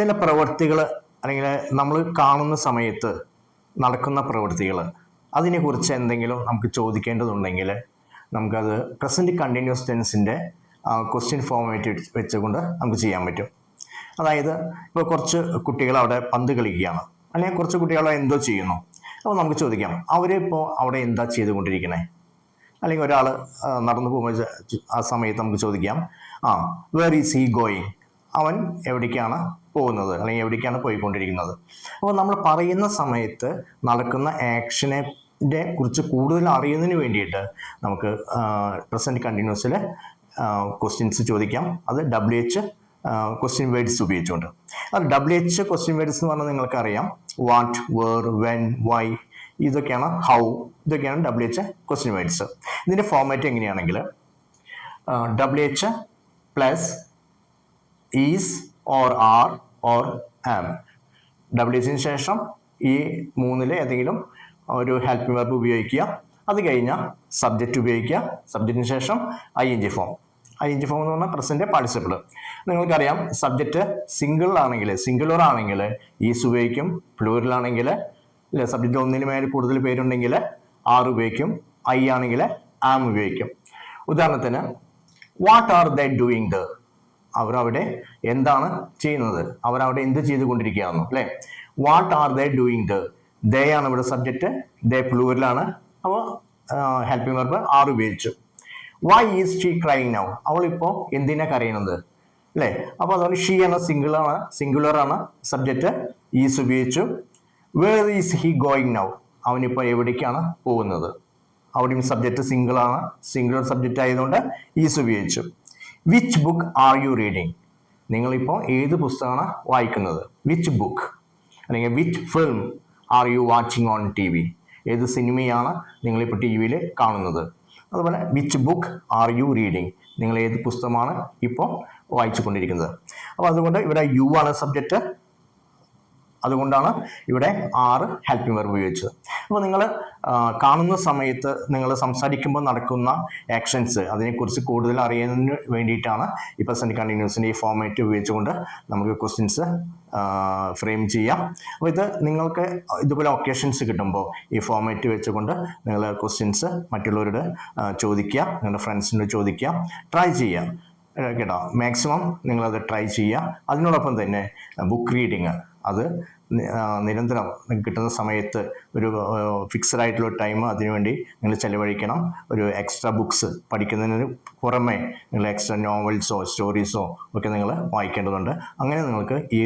ചില പ്രവൃത്തികൾ അല്ലെങ്കിൽ നമ്മൾ കാണുന്ന സമയത്ത് നടക്കുന്ന പ്രവൃത്തികൾ അതിനെക്കുറിച്ച് എന്തെങ്കിലും നമുക്ക് ചോദിക്കേണ്ടതുണ്ടെങ്കിൽ നമുക്കത് പ്രസൻറ്റ് കണ്ടിന്യൂസ് ടെൻസിൻ്റെ ക്വസ്റ്റ്യൻ ഫോർമാറ്റ് വെച്ചുകൊണ്ട് നമുക്ക് ചെയ്യാൻ പറ്റും. അതായത് ഇപ്പോൾ കുറച്ച് കുട്ടികൾ അവിടെ പന്ത് കളിക്കുകയാണ്, അല്ലെങ്കിൽ കുറച്ച് കുട്ടികൾ എന്തോ ചെയ്യുന്നു. അപ്പോൾ നമുക്ക് ചോദിക്കാം, അവരിപ്പോൾ അവിടെ എന്താ ചെയ്തുകൊണ്ടിരിക്കണേ? അല്ലെങ്കിൽ ഒരാൾ നടന്നു പോകുമ്പോൾ ആ സമയത്ത് നമുക്ക് ചോദിക്കാം, വേർ ഈസ് ഹി ഗോയിങ്? അവൻ എവിടേക്കാണ് പോകുന്നത്, അല്ലെങ്കിൽ എവിടേക്കാണ് പോയിക്കൊണ്ടിരിക്കുന്നത്? അപ്പോൾ നമ്മൾ പറയുന്ന സമയത്ത് നടക്കുന്ന ആക്ഷനെ കുറിച്ച് കൂടുതൽ അറിയുന്നതിന് വേണ്ടിയിട്ട് നമുക്ക് പ്രസൻറ്റ് കണ്ടിന്യൂസിൽ ക്വസ്റ്റ്യൻസ് ചോദിക്കാം. അത് WH ക്വസ്റ്റ്യൻ വേർഡ്സ് ഉപയോഗിച്ചുകൊണ്ട്. അത് WH ക്വസ്റ്റ്യൻ വേർഡ്സ് എന്ന് പറഞ്ഞാൽ നിങ്ങൾക്കറിയാം, വാട്ട്, വേർ, വെൻ, വൈ, ഇതൊക്കെയാണ് ഹൗ, ഇതൊക്കെയാണ് WH ക്വസ്റ്റ്യൻ വേർഡ്സ്. ഇതിൻ്റെ ഫോർമാറ്റ് എങ്ങനെയാണെങ്കിൽ WH plus is or are or am. WHന് ശേഷം ഈ മൂന്നിൽ ഏതെങ്കിലും ഒരു ഹെൽപ്പിംഗ് വെർബ് ഉപയോഗിക്കുക. അത് കഴിഞ്ഞാൽ സബ്ജക്റ്റ് ഉപയോഗിക്കുക. സബ്ജക്റ്റിന് ശേഷം ING ഫോം. ING ഫോം എന്ന് പറഞ്ഞാൽ പ്രസന്റ് പാർട്ടിസിപ്പിൾ. നിങ്ങൾക്കറിയാം, സബ്ജക്റ്റ് സിംഗുലർ ആണെങ്കിൽ ഈസ് ഉപയോഗിക്കും. പ്ലൂറൽ ആണെങ്കിൽ സബ്ജക്റ്റ് ഒന്നിന് മേലെ കൂടുതൽ പേരുണ്ടെങ്കിൽ ആർ ഉപയോഗിക്കും. ഐ ആണെങ്കിൽ ആം ഉപയോഗിക്കും. ഉദാഹരണത്തിന്, what are they doing there? അവരവിടെ എന്താണ് ചെയ്യുന്നത്? അവരവിടെ എന്ത് ചെയ്തുകൊണ്ടിരിക്കുകയാണെന്നു അല്ലേ? What are they doing there? They ആണ് ഇവിടെ സബ്ജക്റ്റ്. ദേ പ്ലൂറലാണ്. അപ്പോൾ ഹെൽപ്പിംഗ് വെർബ് ആർ ഉപയോഗിച്ചു. Why is she crying now? അവളിപ്പോൾ എന്തിനാ കരയുന്നത് അല്ലേ? അപ്പോൾ അതുകൊണ്ട് ഷീ എന്ന സിംഗുലർ ആണ് സബ്ജക്റ്റ്. ഈസ് ഉപയോഗിച്ചു. Where is he going now? അവനിപ്പോൾ എവിടേക്കാണ് പോകുന്നത്? അവിടെയും സബ്ജക്റ്റ് സിംഗുലർ സബ്ജക്റ്റ് ആയതുകൊണ്ട് ഈസ് ഉപയോഗിച്ചു. Which book are you reading? നിങ്ങളിപ്പോൾ ഏത് പുസ്തകമാണ് വായിക്കുന്നത്? Which book. അല്ലെങ്കിൽ which film are you watching on TV? ഏത് സിനിമയാണ് നിങ്ങളിപ്പോൾ TV കാണുന്നത്? അതുപോലെ which book are you reading? നിങ്ങൾ ഏത് പുസ്തകമാണ് ഇപ്പോൾ വായിച്ചു കൊണ്ടിരിക്കുന്നത്? അപ്പോൾ അതുകൊണ്ട് ഇവിടെ യു ആണ് സബ്ജക്റ്റ്. അതുകൊണ്ടാണ് ഇവിടെ ആറ് ഹെൽപ്പിംഗ് വെർബ് ഉപയോഗിച്ചത്. അപ്പോൾ നിങ്ങൾ കാണുന്ന സമയത്ത് നിങ്ങൾ സംസാരിക്കുമ്പോൾ നടക്കുന്ന ആക്ഷൻസ് അതിനെക്കുറിച്ച് കൂടുതൽ അറിയുന്നതിന് വേണ്ടിയിട്ടാണ് ഈ പ്രസന്റ് കണ്ടിന്യൂസിൻ്റെ ഈ ഫോർമാറ്റ് ഉപയോഗിച്ചുകൊണ്ട് നമുക്ക് ക്വസ്റ്റ്യൻസ് ഫ്രെയിം ചെയ്യാം. അപ്പോൾ ഇത് നിങ്ങൾക്ക് ഇതുപോലെ ഒക്കേഷൻസ് കിട്ടുമ്പോൾ ഈ ഫോർമാറ്റ് വെച്ചുകൊണ്ട് നിങ്ങൾ ക്വസ്റ്റ്യൻസ് മറ്റുള്ളവരോട് ചോദിക്കുക, നിങ്ങളുടെ ഫ്രണ്ട്സിനോട് ചോദിക്കുക, ട്രൈ ചെയ്യുക കേട്ടോ. മാക്സിമം നിങ്ങളത് ട്രൈ ചെയ്യുക. അതിനോടൊപ്പം തന്നെ ബുക്ക് റീഡിങ് അത് നിരന്തരം കിട്ടുന്ന സമയത്ത് ഒരു ഫിക്സഡ് ആയിട്ടുള്ള ടൈം അതിനുവേണ്ടി നിങ്ങൾ ചെലവഴിക്കണം. ഒരു എക്സ്ട്രാ ബുക്സ് പഠിക്കുന്നതിന് പുറമെ നിങ്ങൾ എക്സ്ട്രാ നോവൽസോ സ്റ്റോറീസോ ഒക്കെ നിങ്ങൾ വായിക്കേണ്ടതുണ്ട്. അങ്ങനെ നിങ്ങൾക്ക് ഈ